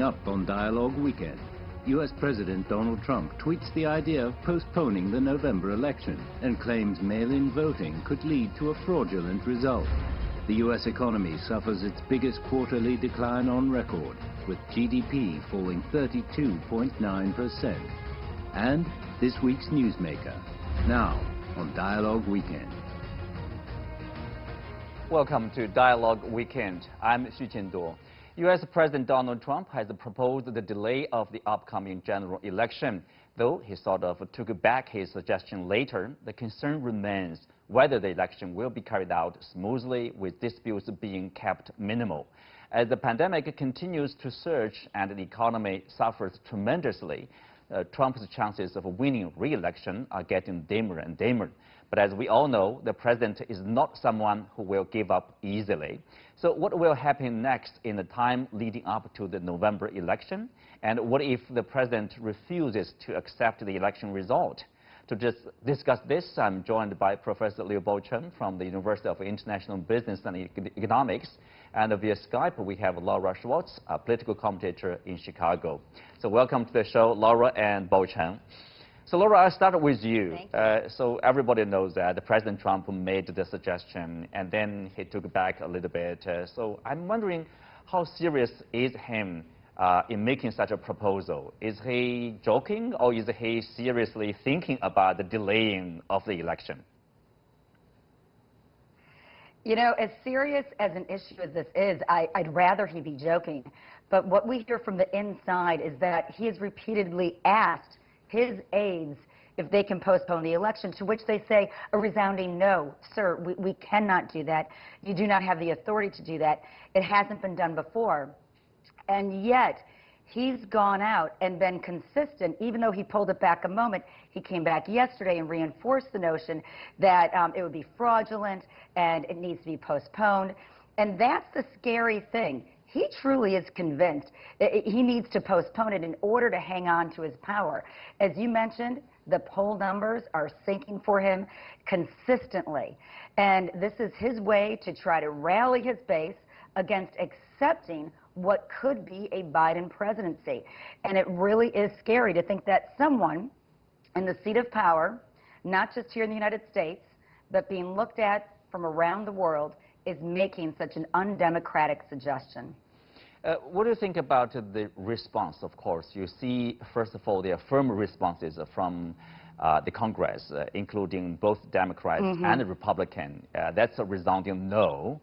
Coming up on Dialogue Weekend, U.S. President Donald Trump tweets the idea of postponing the November election and claims mail-in voting could lead to a fraudulent result. The U.S. economy suffers its biggest quarterly decline on record, with GDP falling 32.9%. And this week's newsmaker, now on Dialogue Weekend. Welcome to Dialogue Weekend. I'm Xu Jianduo. U.S. President Donald Trump has proposed the delay of the upcoming general election. Though he sort of took back his suggestion later, the concern remains whether the election will be carried out smoothly with disputes being kept minimal. As the pandemic continues to surge and the economy suffers tremendously, Trump's chances of winning re-election are getting dimmer and dimmer. But as we all know, the president is not someone who will give up easily. So what will happen next in the time leading up to the November election? And what if the president refuses to accept the election result? To just discuss this, I'm joined by Professor Liu Bochen from the University of International Business and Economics. And via Skype, we have Laura Schwartz, a political commentator in Chicago. So welcome to the show, Laura and Bochen. So Laura, I'll start with you. So everybody knows that President Trump made the suggestion and then he took back a little bit. So I'm wondering how serious is him in making such a proposal? Is he joking or is he seriously thinking about the delaying of the election? You know, as serious as an issue as this is, I'd rather he be joking. But what we hear from the inside is that he has repeatedly asked his aides if they can postpone the election, to which they say a resounding no. Sir, we cannot do that. You do not have the authority to do that. It hasn't been done before. And yet, he's gone out and been consistent. Even though he pulled it back a moment, he came back yesterday and reinforced the notion that it would be fraudulent and it needs to be postponed. And that's the scary thing. He truly is convinced he needs to postpone it in order to hang on to his power. As you mentioned, the poll numbers are sinking for him consistently. And this is his way to try to rally his base against accepting what could be a Biden presidency. And it really is scary to think that someone in the seat of power, not just here in the United States, but being looked at from around the world, is making such an undemocratic suggestion. What do you think about the response? Of course, you see, first of all, there are firm responses from the Congress, including both Democrats and Republicans. That's a resounding no.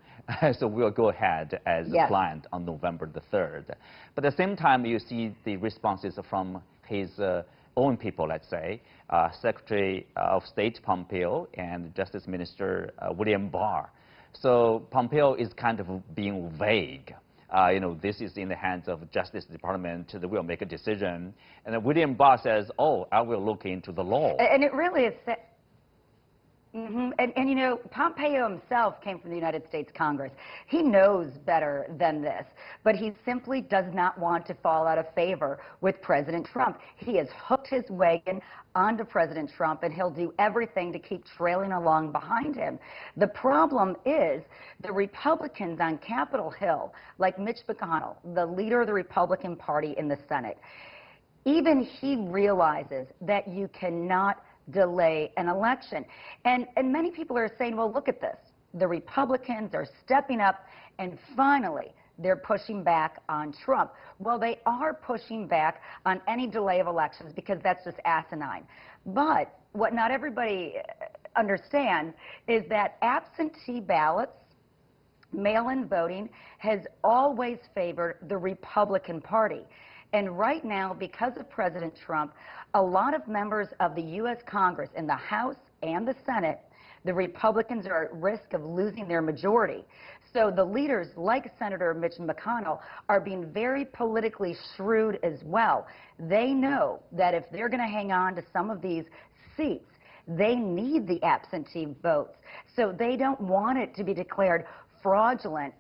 So we'll go ahead as planned on November the 3rd. But at the same time, you see the responses from his own people, let's say, Secretary of State Pompeo and Justice Minister William Barr. So Pompeo is kind of being vague. You know, this is in the hands of Justice Department. They will make a decision. And then William Barr says, oh, I will look into the law. And it really is... And, you know, Pompeo himself came from the United States Congress. He knows better than this, but he simply does not want to fall out of favor with President Trump. He has hooked his wagon onto President Trump, and he'll do everything to keep trailing along behind him. The problem is the Republicans on Capitol Hill, like Mitch McConnell, the leader of the Republican Party in the Senate, even he realizes that you cannot delay an election. And many people are saying, well, look at this. The Republicans are stepping up, and finally, they're pushing back on Trump. Well, they are pushing back on any delay of elections because that's just asinine. But what not everybody understands is that absentee ballots, mail-in voting, has always favored the Republican Party. And right now, because of President Trump, a lot of members of the U.S. Congress in the House and the Senate, the Republicans are at risk of losing their majority. So the leaders, like Senator Mitch McConnell, are being very politically shrewd as well. They know that if they're going to hang on to some of these seats, they need the absentee votes. So they don't want it to be declared fraudulent.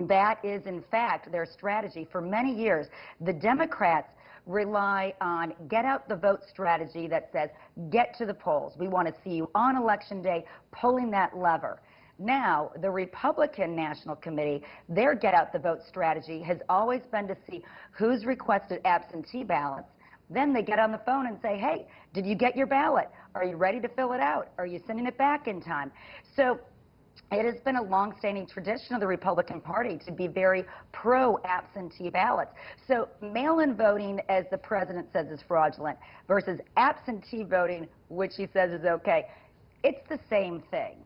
That is, in fact, their strategy. For many years, the Democrats rely on get-out-the-vote strategy that says, get to the polls. We want to see you on Election Day pulling that lever. Now, the Republican National Committee, their get out the vote strategy has always been to see who's requested absentee ballots. Then they get on the phone and say, hey, did you get your ballot? Are you ready to fill it out? Are you sending it back in time? So it has been a long-standing tradition of the Republican Party to be very pro-absentee ballots. So mail-in voting, as the president says, is fraudulent, versus absentee voting, which he says is okay. It's the same thing.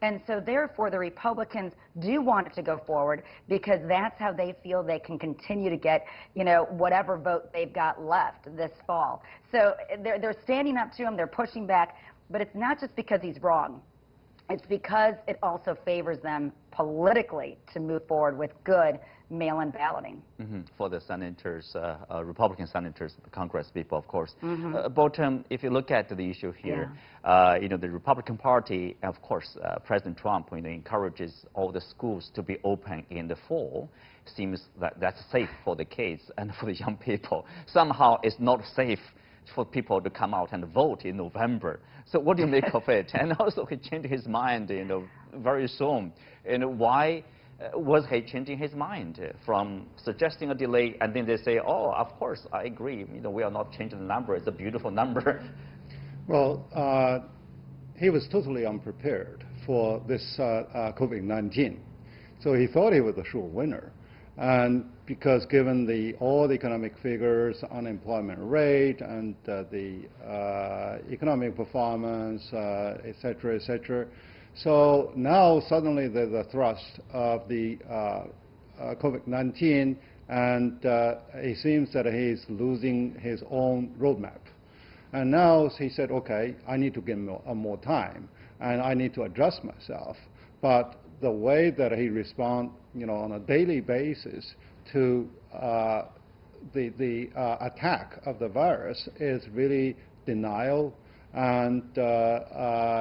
And so therefore the Republicans do want it to go forward because that's how they feel they can continue to get, you know, whatever vote they've got left this fall. So they're standing up to him, they're pushing back, but it's not just because he's wrong. It's because it also favors them politically to move forward with good mail-in balloting. For the senators, Republican senators, the Congress people, of course. But if you look at the issue here, you know, the Republican Party, of course, President Trump, you know, encourages all the schools to be open in the fall. Seems that that's safe for the kids and for the young people. Somehow it's not safe for people to come out and vote in November. So what do you make of it? And also he changed his mind, you know, very soon. And why was he changing his mind from suggesting a delay and then they say, oh, of course, I agree. You know, we are not changing the number. It's a beautiful number. Well, he was totally unprepared for this COVID-19. So he thought he was a sure winner. And because given all the economic figures, unemployment rate, and the economic performance, et cetera, so now suddenly there's a thrust of the COVID-19, and it seems that he's losing his own roadmap. And now he said, okay, I need to give more time, and I need to adjust myself. But the way that he responds, you know, on a daily basis to the attack of the virus is really denial and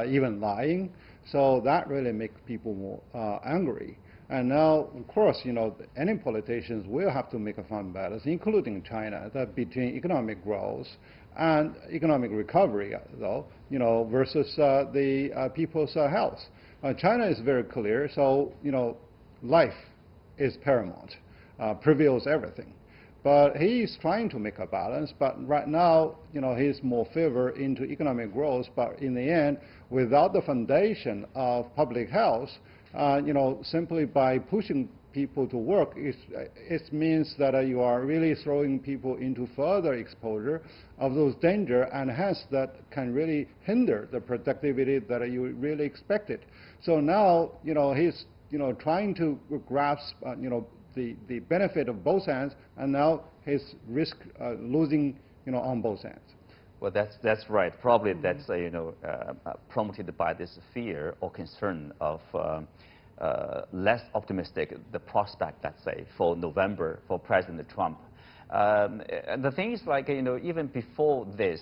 even lying. So that really makes people more angry. And now, of course, you know, any politicians will have to make a fine balance, including China, that between economic growth and economic recovery, though, you know, versus the people's health. China is very clear, so, you know, life is paramount, prevails everything. But he's trying to make a balance, but right now, you know, he's more favor into economic growth, but in the end, without the foundation of public health, you know, simply by pushing people to work, it means that you are really throwing people into further exposure of those danger, and hence that can really hinder the productivity that you really expected. So now, you know, he's, you know, trying to grasp, you know, the benefit of both ends, and now he's risk losing, you know, on both ends. Well, that's right. Probably that's you know, promoted by this fear or concern of less optimistic the prospect, let's say, for November for President Trump. And the thing is, like, you know, even before this,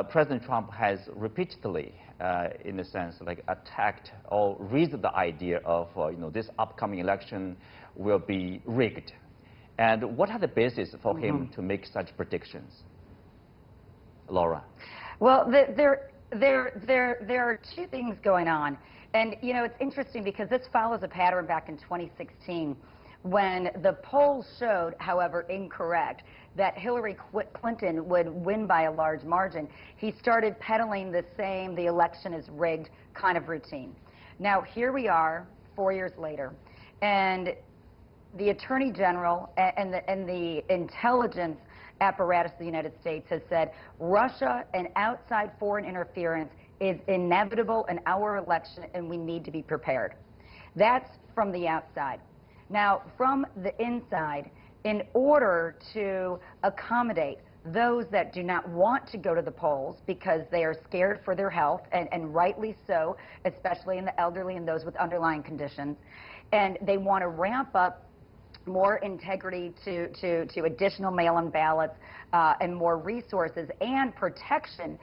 President Trump has repeatedly, in a sense, like attacked or raised the idea of, you know, this upcoming election will be rigged. And what are the basis for him to make such predictions? Laura. Well, there are two things going on. And, you know, it's interesting because this follows a pattern back in 2016 when the polls showed, however incorrect, that Hillary Clinton would win by a large margin. He started peddling the election is rigged kind of routine. Now, here we are 4 years later, and the Attorney General and the intelligence apparatus of the United States has said Russia and outside foreign interference is inevitable in our election, and we need to be prepared. That's from the outside. Now, from the inside, in order to accommodate those that do not want to go to the polls because they are scared for their health, and rightly so, especially in the elderly and those with underlying conditions, and they want to ramp up more integrity to additional mail-in ballots and more resources and protection.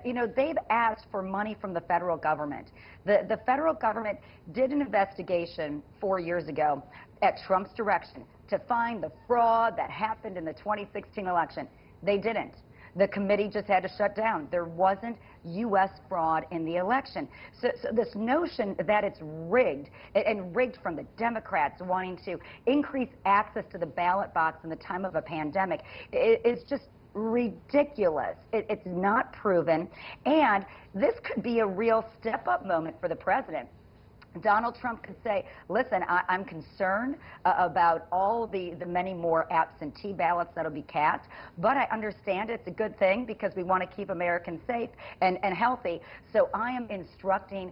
You know, they've asked for money from the federal government. The federal government did an investigation 4 years ago at Trump's direction to find the fraud that happened in the 2016 election. They didn't. the committee just had to shut down. There wasn't U.S. fraud in the election. So this notion that it's rigged, and rigged from the Democrats wanting to increase access to the ballot box in the time of a pandemic, is just ridiculous. It's not proven, and this could be a real step-up moment for the president. Donald Trump could say, listen, I'm concerned about all the many more absentee ballots that'll be cast, but I understand it's a good thing because we want to keep Americans safe and healthy. So I am instructing,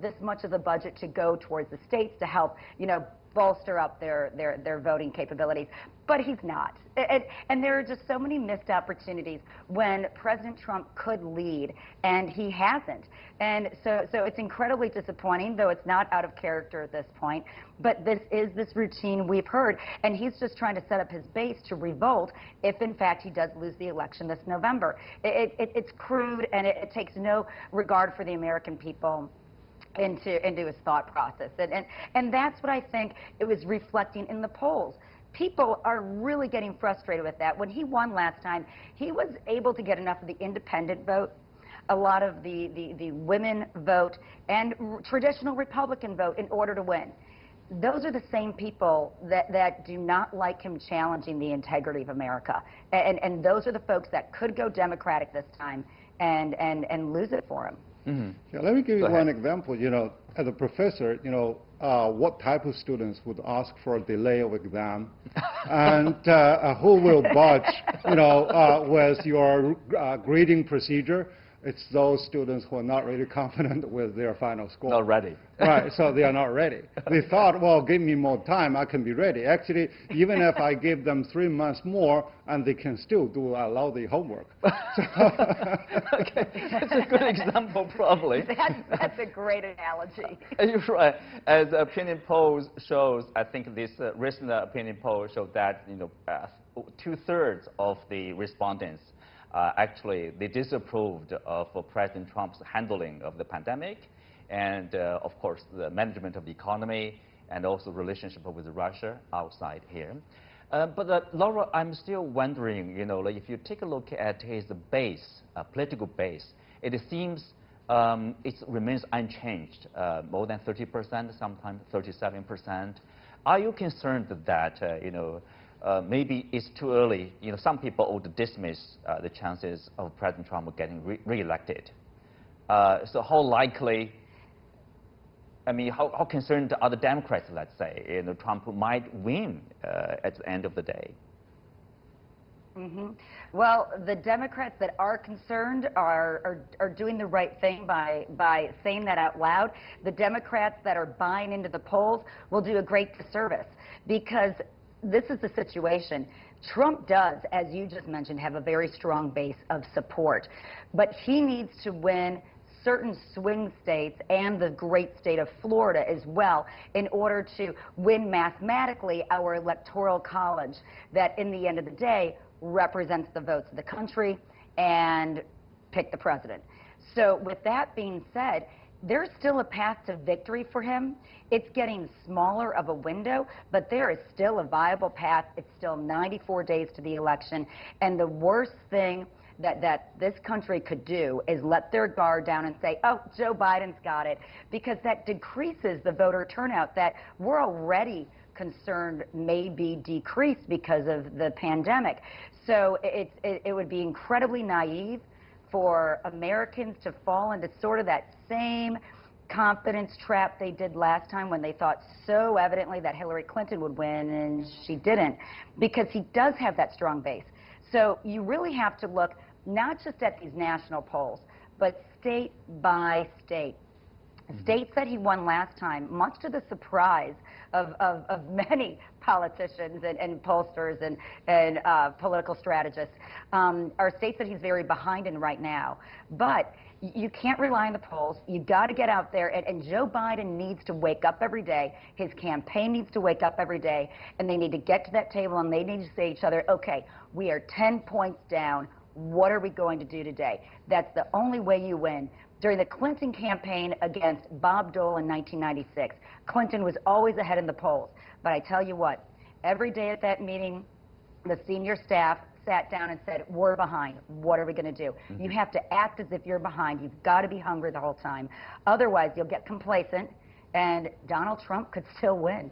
this much of the budget to go towards the states to help, bolster up their voting capabilities. But he's not. And there are just so many missed opportunities when President Trump could lead, and he hasn't. And so it's incredibly disappointing, though it's not out of character at this point. But this is this routine we've heard, and he's just trying to set up his base to revolt if, in fact, he does lose the election this November. It's crude, and it takes no regard for the American people into his thought process. And that's what I think it was reflecting in the polls. People are really getting frustrated with that. When he won last time, he was able to get enough of the independent vote, a lot of the women vote, and traditional Republican vote in order to win. Those are the same people that do not like him challenging the integrity of America. And those are the folks that could go Democratic this time and lose it for him. Mm-hmm. Yeah, let me give you one example. As a professor, what type of students would ask for a delay of exam, and who will budge, with your grading procedure? It's those students who are not really confident with their final score. Not ready. Right, so they are not ready. They thought, well, give me more time, I can be ready. Actually, even if I give them 3 months more, and they can still do a lot of the homework. Okay, that's a good example, probably. That's a great analogy. You're right. As opinion polls shows, I think this recent opinion poll showed that 2/3 of the respondents actually, they disapproved of President Trump's handling of the pandemic, and of course, the management of the economy, and also relationship with Russia outside here. But Laura, I'm still wondering, if you take a look at his base, political base, it seems it remains unchanged, more than 30%, sometimes 37%. Are you concerned that, maybe it's too early? Some people would dismiss the chances of President Trump getting re-elected. So how likely, how concerned are the Democrats, let's say, Trump might win at the end of the day? Mm-hmm. Well, the Democrats that are concerned are doing the right thing by saying that out loud. The Democrats that are buying into the polls will do a great disservice, because this is the situation. Trump does, as you just mentioned, have a very strong base of support, but he needs to win certain swing states and the great state of Florida as well in order to win mathematically our electoral college that, in the end of the day, represents the votes of the country and pick the president. So with that being said, there's still a path to victory for him. It's getting smaller of a window, but there is still a viable path. It's still 94 days to the election, and the worst thing that this country could do is let their guard down and say, oh, Joe Biden's got it, because that decreases the voter turnout that we're already concerned may be decreased because of the pandemic. So it would be incredibly naive for Americans to fall into sort of that same confidence trap they did last time, when they thought so evidently that Hillary Clinton would win and she didn't, because he does have that strong base. So you really have to look not just at these national polls, but state by state. States that he won last time, much to the surprise of many politicians and pollsters and political strategists, are states that he's very behind in right now. But you can't rely on the polls. You've got to get out there, and Joe Biden needs to wake up every day. His campaign needs to wake up every day, and they need to get to that table, and they need to say to each other, okay, we are 10 points down. What are we going to do today? That's the only way you win. During the Clinton campaign against Bob Dole in 1996, Clinton was always ahead in the polls. But I tell you what, every day at that meeting, the senior staff sat down and said, we're behind. What are we going to do? Mm-hmm. You have to act as if you're behind. You've got to be hungry the whole time. Otherwise, you'll get complacent, and Donald Trump could still win.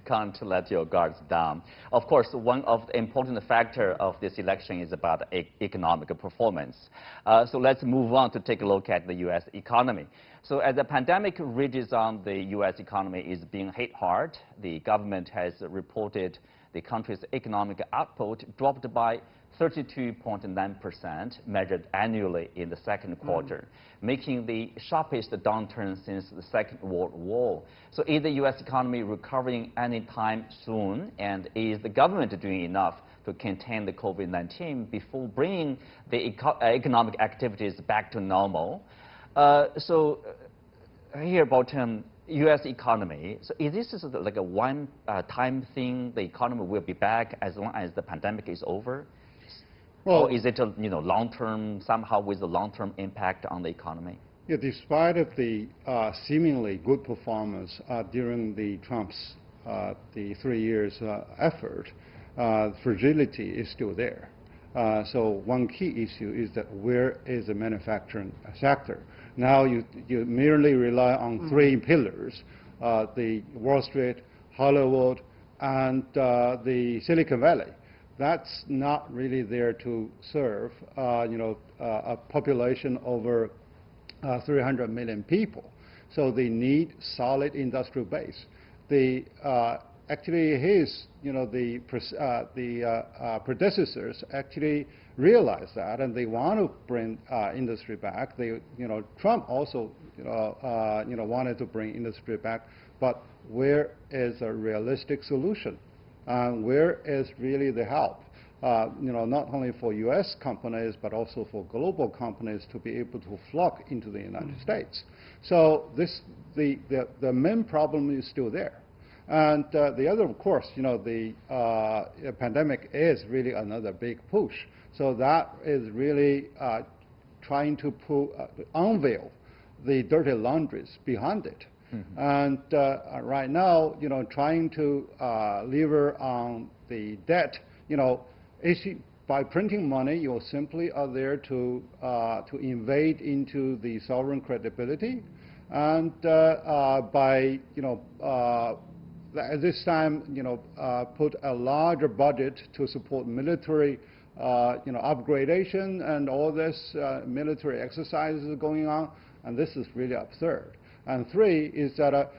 Can't let your guards down. Of course, one of the important factors of this election is about economic performance. So let's move on to take a look at the U.S. economy. So as the pandemic rages on, the U.S. economy is being hit hard. The government has reported the country's economic output dropped by 32.9% measured annually in the second quarter, making the sharpest downturn since the Second World War. So is the U.S. economy recovering anytime soon? And is the government doing enough to contain the COVID-19 before bringing the economic activities back to normal? Here about U.S. economy. So is this like a one-time thing? The economy will be back as long as the pandemic is over? Well, or is it a long-term, somehow with a long-term impact on the economy? Yeah, despite of the seemingly good performance during the Trump's the 3 years effort, fragility is still there. So one key issue is that where is the manufacturing sector? Now you merely rely on three pillars: the Wall Street, Hollywood, and the Silicon Valley. That's not really there to serve, a population over 300 million people. So they need solid industrial base. The actually the predecessors actually realized that, and they want to bring industry back. Trump also, wanted to bring industry back, but where is a realistic solution? Where is really the help? Not only for U.S. companies, but also for global companies to be able to flock into the United States. So the main problem is still there. And the other, of course, the pandemic is really another big push. So that is really trying to unveil the dirty laundries behind it. And right now, trying to lever on the debt, by printing money, you simply are there to invade into the sovereign credibility, and by at this time, put a larger budget to support military, upgradation and all this military exercises going on, and this is really absurd. And three is that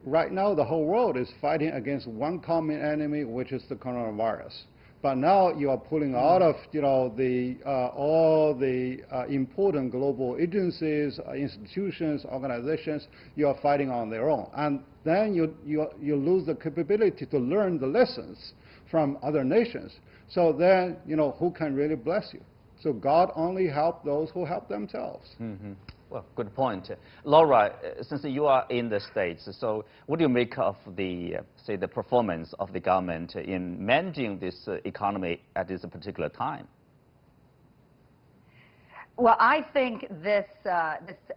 right now the whole world is fighting against one common enemy, which is the coronavirus. But now you are pulling out of all the important global agencies, institutions, organizations. You are fighting on their own, and then you lose the capability to learn the lessons from other nations. So then who can really bless you? So God only helps those who help themselves. Mm-hmm. Well, good point. Laura, since you are in the States, so what do you make of the, say, the performance of the government in managing this economy at this particular time? Well, I think this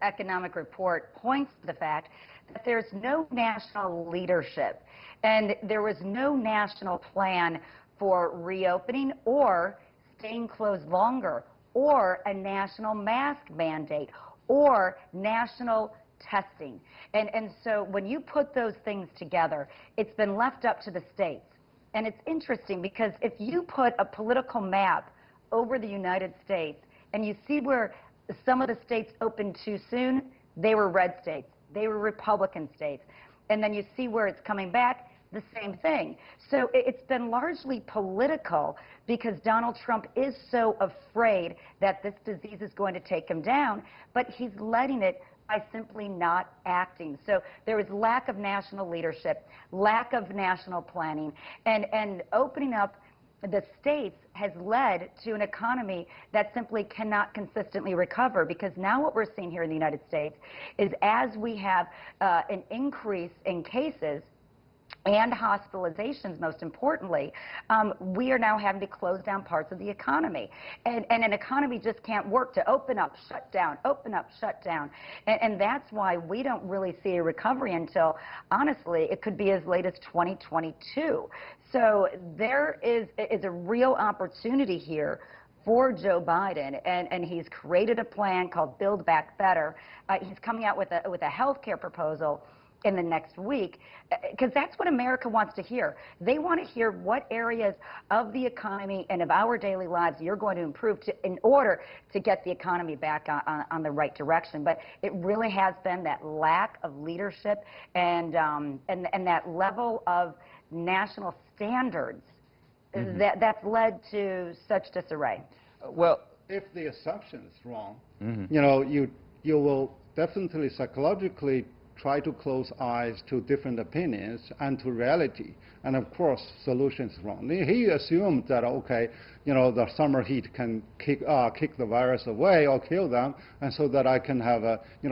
economic report points to the fact that there's no national leadership, and there was no national plan for reopening or staying closed longer, or a national mask mandate, or national testing. And so when you put those things together, it's been left up to the states. And it's interesting because if you put a political map over the United States and you see where some of the states opened too soon, they were red states. They were Republican states. And then you see where it's coming back, the same thing. So it's been largely political because Donald Trump is so afraid that this disease is going to take him down, but he's letting it by simply not acting. So there is lack of national leadership, lack of national planning, and opening up the states has led to an economy that simply cannot consistently recover, because now what we're seeing here in the United States is as we have an increase in cases, and hospitalizations, most importantly, we are now having to close down parts of the economy. And an economy just can't work to open up, shut down, open up, shut down. And that's why we don't really see a recovery until, honestly, it could be as late as 2022. So there is a real opportunity here for Joe Biden, and he's created a plan called Build Back Better. He's coming out with a health care proposal in the next week, because that's what America wants to hear. They want to hear what areas of the economy and of our daily lives you're going to improve in order to get the economy back on the right direction. But it really has been that lack of leadership and that level of national standards that's led to such disarray. Well, if the assumption is wrong, you will definitely psychologically try to close eyes to different opinions and to reality. And of course, solution is wrong. He assumed that, okay, the summer heat can kick the virus away or kill them, and so that I can have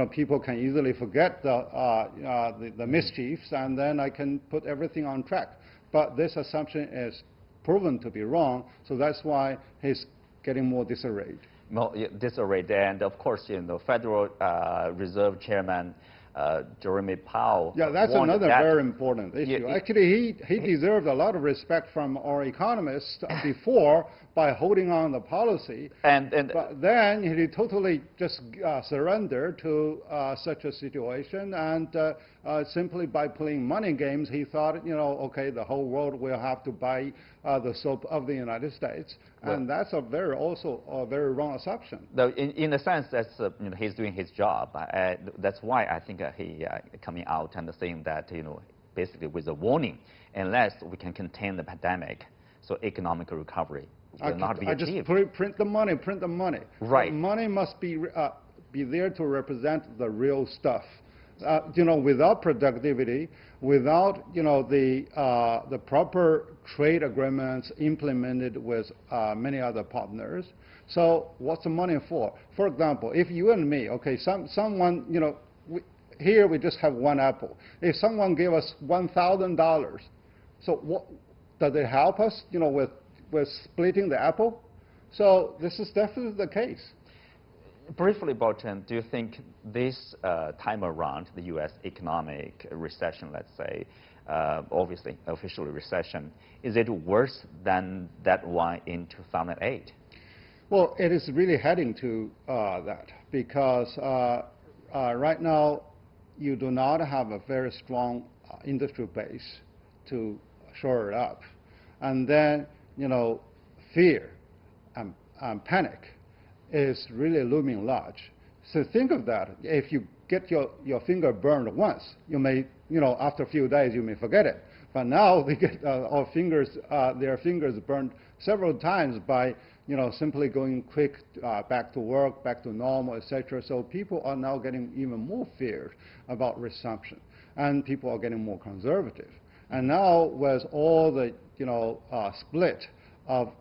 people can easily forget the mischiefs, and then I can put everything on track. But this assumption is proven to be wrong, so that's why he's getting more disarrayed. More disarrayed, and of course, Federal Reserve Chairman Jerome Powell. Yeah, that's another very important issue. Actually, he deserved a lot of respect from our economists before by holding on the policy. But then he totally just surrendered to such a situation, and simply by playing money games, he thought, okay, the whole world will have to buy the soap of the United States, and that's also a very wrong assumption. Though in a sense, that's he's doing his job. That's why I think he coming out and saying that basically with a warning, unless we can contain the pandemic, so economic recovery will not be achieved. I just print the money, print the money. Right. The money must be there to represent the real stuff. Without productivity, without the proper trade agreements implemented with many other partners. So what's the money for? For example, if you and me, okay, someone, here we just have one apple. If someone gave us $1,000, so what does it help us, with splitting the apple? So this is definitely the case. Briefly, Bolton, do you think this time around, the U.S. economic recession, let's say, obviously officially recession, is it worse than that one in 2008? Well, it is really heading to that, because right now you do not have a very strong industrial base to shore it up. And then, fear and panic is really looming large. So think of that. If you get your finger burned once, you may, after a few days, you may forget it. But now they get their fingers burned several times by, simply going quick back to work, back to normal, etc. So people are now getting even more feared about resumption, and people are getting more conservative. And now with all the, split of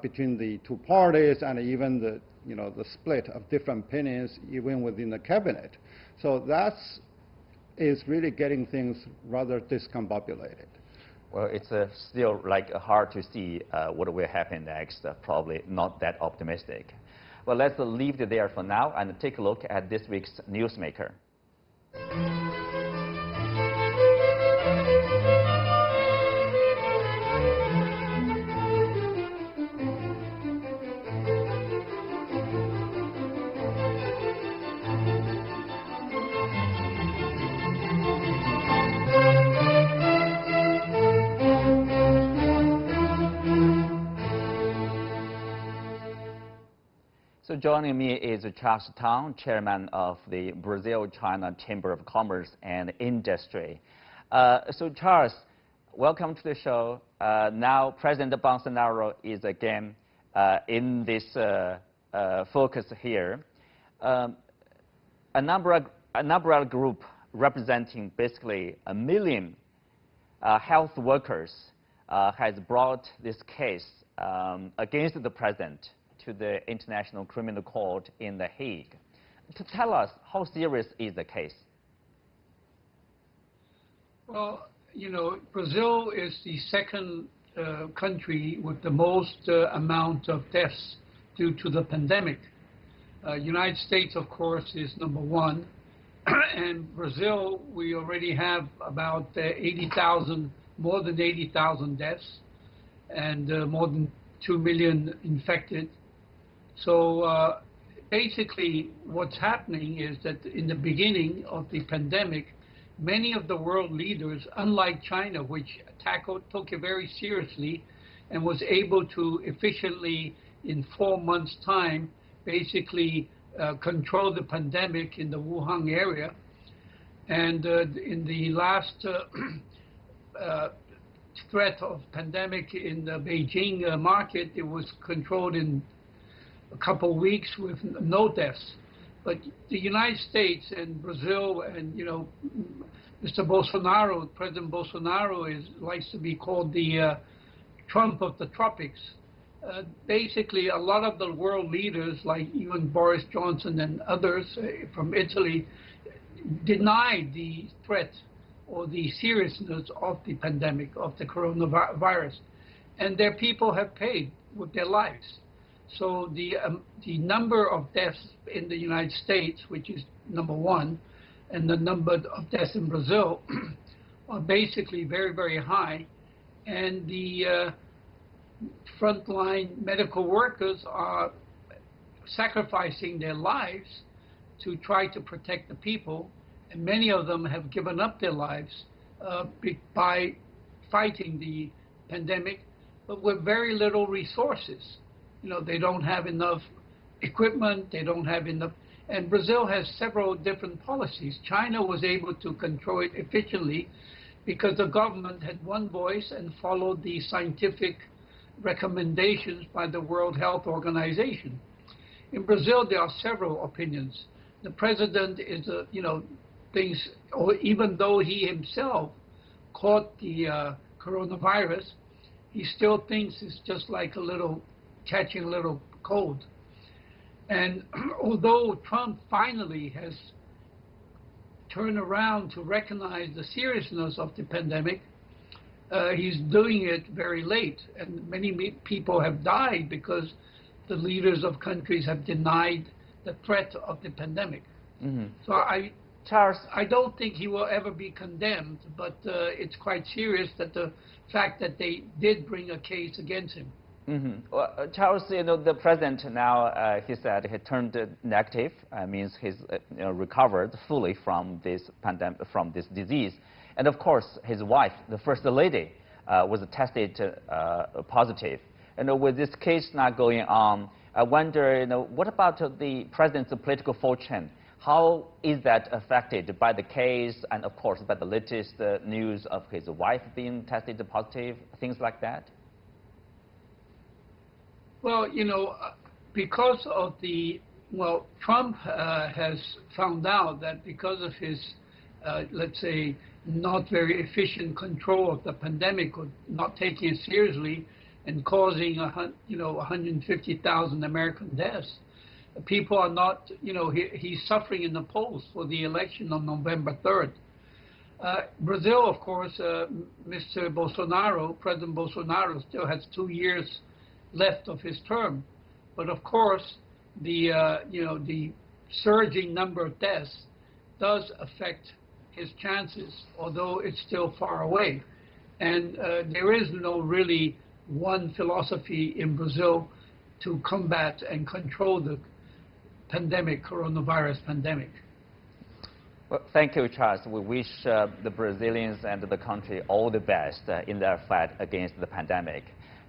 between the two parties, and even the split of different opinions even within the cabinet. So that's really getting things rather discombobulated. Well, it's still hard to see what will happen next. Probably not that optimistic. Well, let's leave it there for now and take a look at this week's Newsmaker. So joining me is Charles Tang, chairman of the Brazil-China Chamber of Commerce and Industry. So Charles, welcome to the show. Now President Bolsonaro is again in this focus here. A number group representing basically 1 million health workers has brought this case against the president to the International Criminal Court in The Hague. To tell us, how serious is the case? Well, Brazil is the second country with the most amount of deaths due to the pandemic. United States, of course, is number one. And Brazil, we already have about 80,000, more than 80,000 deaths and more than 2 million infected. So basically what's happening is that in the beginning of the pandemic, many of the world leaders, unlike China, which took it very seriously and was able to efficiently, in 4 months' time, basically control the pandemic in the Wuhan area. And in the last threat of pandemic in the Beijing market, it was controlled in a couple of weeks with no deaths. But the United States and Brazil and, Mr. Bolsonaro, President Bolsonaro likes to be called the Trump of the tropics. Basically, a lot of the world leaders, like even Boris Johnson and others from Italy, denied the threat or the seriousness of the pandemic, of the coronavirus. And their people have paid with their lives. So the number of deaths in the United States, which is number one, and the number of deaths in Brazil are basically very, very high. And the frontline medical workers are sacrificing their lives to try to protect the people. And many of them have given up their lives by fighting the pandemic, but with very little resources. They don't have enough equipment, they don't have enough, and Brazil has several different policies. China was able to control it efficiently because the government had one voice and followed the scientific recommendations by the World Health Organization. In Brazil, there are several opinions. The president is, or even though he himself caught the coronavirus, he still thinks it's just like catching a little cold. And although Trump finally has turned around to recognize the seriousness of the pandemic, he's doing it very late. And many people have died because the leaders of countries have denied the threat of the pandemic. Mm-hmm. So I don't think he will ever be condemned, but it's quite serious that the fact that they did bring a case against him. Mm-hmm. Well, Charles, the president now, he said he turned negative. Means he's recovered fully from this pandemic, from this disease. And of course, his wife, the first lady, was tested positive. And with this case now going on, I wonder, what about the president's political fortune? How is that affected by the case and, of course, by the latest news of his wife being tested positive, things like that? Well, because of Trump has found out that because of his, let's say, not very efficient control of the pandemic, or not taking it seriously, and causing 150,000 American deaths, people are not, he's suffering in the polls for the election on November 3rd. Brazil, of course, Mr. Bolsonaro, President Bolsonaro, still has 2 years left of his term, but of course, the surging number of deaths does affect his chances, although it's still far away. And there is no really one philosophy in Brazil to combat and control the pandemic, coronavirus pandemic. Well, thank you, Charles. We wish the Brazilians and the country all the best in their fight against the pandemic.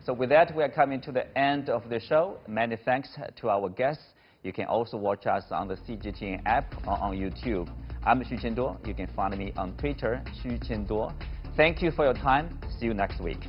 So with that, we are coming to the end of the show. Many thanks to our guests. You can also watch us on the CGTN app or on YouTube. I'm Xu Qinduo. You can find me on Twitter, Xu Qinduo. Thank you for your time. See you next week.